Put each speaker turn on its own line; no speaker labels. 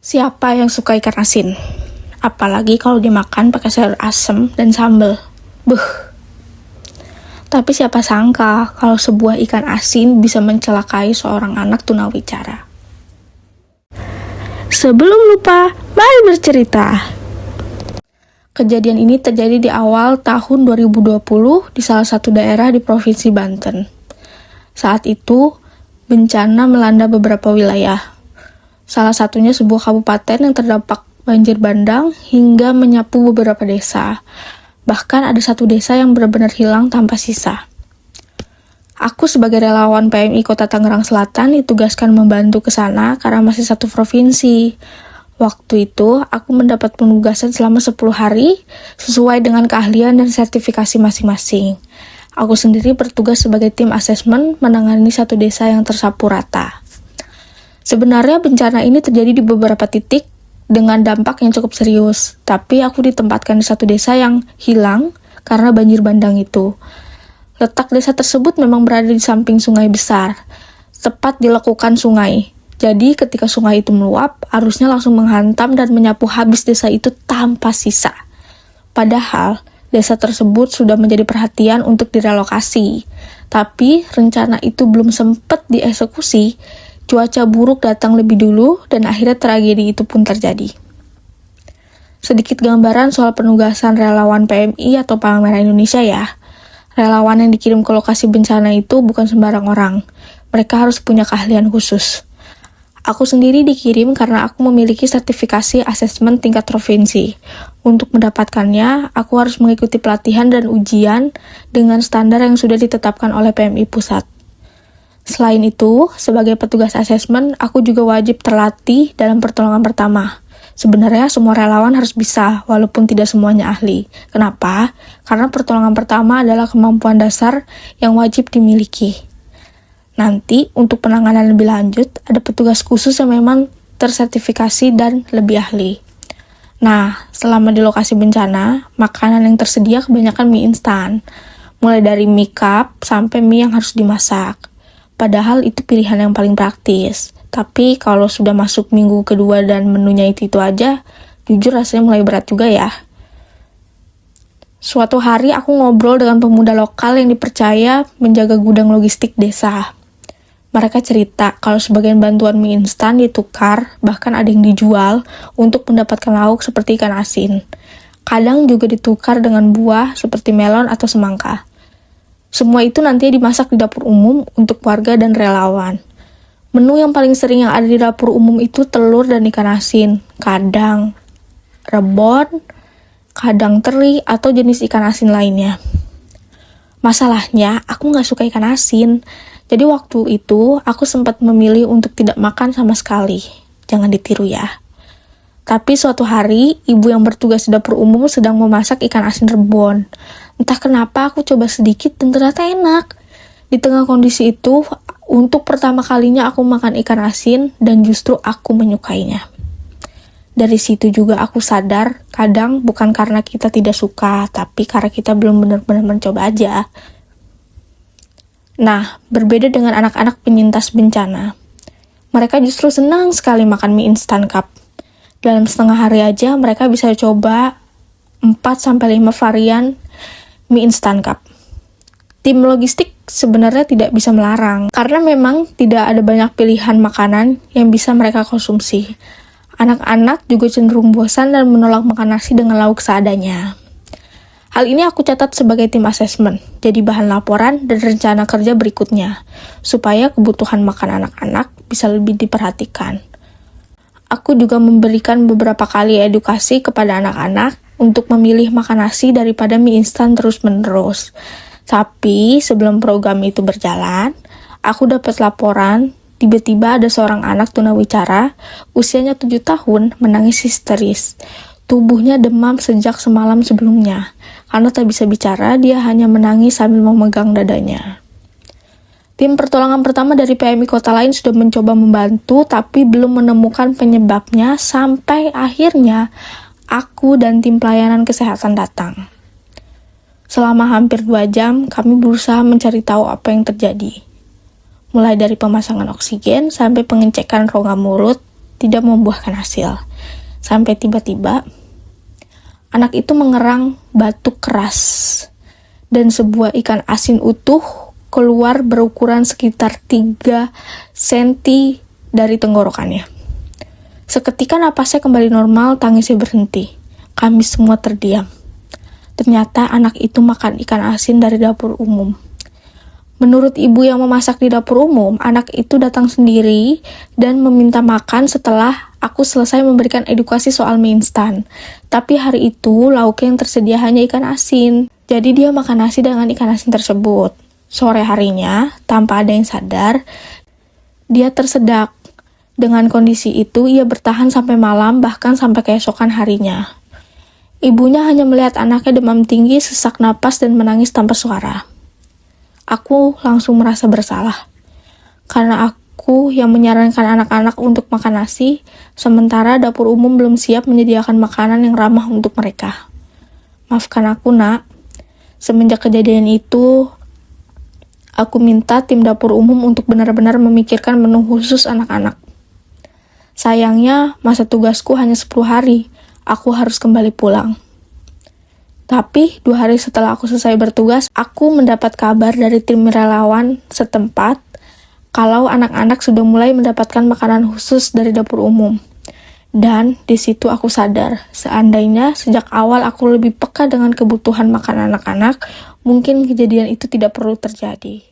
Siapa yang suka ikan asin? Apalagi kalau dimakan pakai sayur asem dan sambal. Beuh. Tapi siapa sangka kalau sebuah ikan asin bisa mencelakai seorang anak tunawicara. Sebelum lupa, mari bercerita. Kejadian ini terjadi di awal tahun 2020 di salah satu daerah di Provinsi Banten. Saat itu, bencana melanda beberapa wilayah. Salah satunya sebuah kabupaten yang terdampak banjir bandang hingga menyapu beberapa desa. Bahkan ada satu desa yang benar-benar hilang tanpa sisa. Aku sebagai relawan PMI Kota Tangerang Selatan ditugaskan membantu ke sana karena masih satu provinsi. Waktu itu, aku mendapat penugasan selama 10 hari sesuai dengan keahlian dan sertifikasi masing-masing. Aku sendiri bertugas sebagai tim asesmen menangani satu desa yang tersapu rata. Sebenarnya bencana ini terjadi di beberapa titik dengan dampak yang cukup serius, tapi aku ditempatkan di satu desa yang hilang karena banjir bandang itu. Letak desa tersebut memang berada di samping sungai besar, tepat di lekukan sungai. Jadi ketika sungai itu meluap, arusnya langsung menghantam dan menyapu habis desa itu tanpa sisa. Padahal, desa tersebut sudah menjadi perhatian untuk direlokasi. Tapi, rencana itu belum sempat dieksekusi. Cuaca buruk datang lebih dulu dan akhirnya tragedi itu pun terjadi. Sedikit gambaran soal penugasan relawan PMI atau Palang Merah Indonesia ya. Relawan yang dikirim ke lokasi bencana itu bukan sembarang orang. Mereka harus punya keahlian khusus. Aku sendiri dikirim karena aku memiliki sertifikasi asesmen tingkat provinsi. Untuk mendapatkannya, aku harus mengikuti pelatihan dan ujian dengan standar yang sudah ditetapkan oleh PMI Pusat. Selain itu, sebagai petugas asesmen, aku juga wajib terlatih dalam pertolongan pertama. Sebenarnya semua relawan harus bisa, walaupun tidak semuanya ahli. Kenapa? Karena pertolongan pertama adalah kemampuan dasar yang wajib dimiliki. Nanti, untuk penanganan lebih lanjut, ada petugas khusus yang memang tersertifikasi dan lebih ahli. Nah, selama di lokasi bencana, makanan yang tersedia kebanyakan mie instan. Mulai dari mie cup sampai mie yang harus dimasak. Padahal itu pilihan yang paling praktis. Tapi kalau sudah masuk minggu kedua dan menunya itu aja, jujur rasanya mulai berat juga ya. Suatu hari aku ngobrol dengan pemuda lokal yang dipercaya menjaga gudang logistik desa. Mereka cerita kalau sebagian bantuan mie instan ditukar, bahkan ada yang dijual untuk mendapatkan lauk seperti ikan asin. Kadang juga ditukar dengan buah seperti melon atau semangka. Semua itu nantinya dimasak di dapur umum untuk warga dan relawan. Menu yang paling sering yang ada di dapur umum itu telur dan ikan asin, kadang rebon, kadang teri, atau jenis ikan asin lainnya. Masalahnya, aku nggak suka ikan asin. Jadi waktu itu, aku sempat memilih untuk tidak makan sama sekali. Jangan ditiru ya. Tapi suatu hari, ibu yang bertugas di dapur umum sedang memasak ikan asin rebon. Entah kenapa aku coba sedikit dan ternyata enak. Di tengah kondisi itu, untuk pertama kalinya aku makan ikan asin dan justru aku menyukainya. Dari situ juga aku sadar, kadang bukan karena kita tidak suka, tapi karena kita belum benar-benar mencoba aja. Nah, berbeda dengan anak-anak penyintas bencana. Mereka justru senang sekali makan mie instan cup. Dalam setengah hari aja mereka bisa coba 4-5 varian mie instan cup. Tim logistik sebenarnya tidak bisa melarang, karena memang tidak ada banyak pilihan makanan yang bisa mereka konsumsi. Anak-anak juga cenderung bosan dan menolak makan nasi dengan lauk seadanya. Hal ini aku catat sebagai tim asesmen, jadi bahan laporan dan rencana kerja berikutnya, supaya kebutuhan makan anak-anak bisa lebih diperhatikan. Aku juga memberikan beberapa kali edukasi kepada anak-anak untuk memilih makan nasi daripada mie instan terus-menerus. Tapi sebelum program itu berjalan, aku dapat laporan tiba-tiba ada seorang anak tunawicara usianya 7 tahun menangis histeris. Tubuhnya demam sejak semalam sebelumnya. Karena tak bisa bicara, dia hanya menangis sambil memegang dadanya. Tim pertolongan pertama dari PMI kota lain sudah mencoba membantu, tapi belum menemukan penyebabnya sampai akhirnya aku dan tim pelayanan kesehatan datang. Selama hampir 2 jam, kami berusaha mencari tahu apa yang terjadi. Mulai dari pemasangan oksigen sampai pengecekan rongga mulut tidak membuahkan hasil. Sampai tiba-tiba, anak itu mengerang batu keras, dan sebuah ikan asin utuh keluar berukuran sekitar 3 cm dari tenggorokannya. Seketika napasnya kembali normal, tangisnya berhenti. Kami semua terdiam. Ternyata anak itu makan ikan asin dari dapur umum. Menurut ibu yang memasak di dapur umum, anak itu datang sendiri dan meminta makan setelah aku selesai memberikan edukasi soal mie instan. Tapi hari itu lauknya yang tersedia hanya ikan asin. Jadi dia makan nasi dengan ikan asin tersebut. Sore harinya, tanpa ada yang sadar, dia tersedak. Dengan kondisi itu, ia bertahan sampai malam, bahkan sampai keesokan harinya. Ibunya hanya melihat anaknya demam tinggi, sesak napas, dan menangis tanpa suara. Aku langsung merasa bersalah, karena aku yang menyarankan anak-anak untuk makan nasi, sementara dapur umum belum siap menyediakan makanan yang ramah untuk mereka. Maafkan aku, Nak. Semenjak kejadian itu, aku minta tim dapur umum untuk benar-benar memikirkan menu khusus anak-anak. Sayangnya, masa tugasku hanya 10 hari. Aku harus kembali pulang. Tapi, 2 hari setelah aku selesai bertugas, aku mendapat kabar dari tim relawan setempat kalau anak-anak sudah mulai mendapatkan makanan khusus dari dapur umum. Dan di situ aku sadar, seandainya sejak awal aku lebih peka dengan kebutuhan makan anak-anak, mungkin kejadian itu tidak perlu terjadi.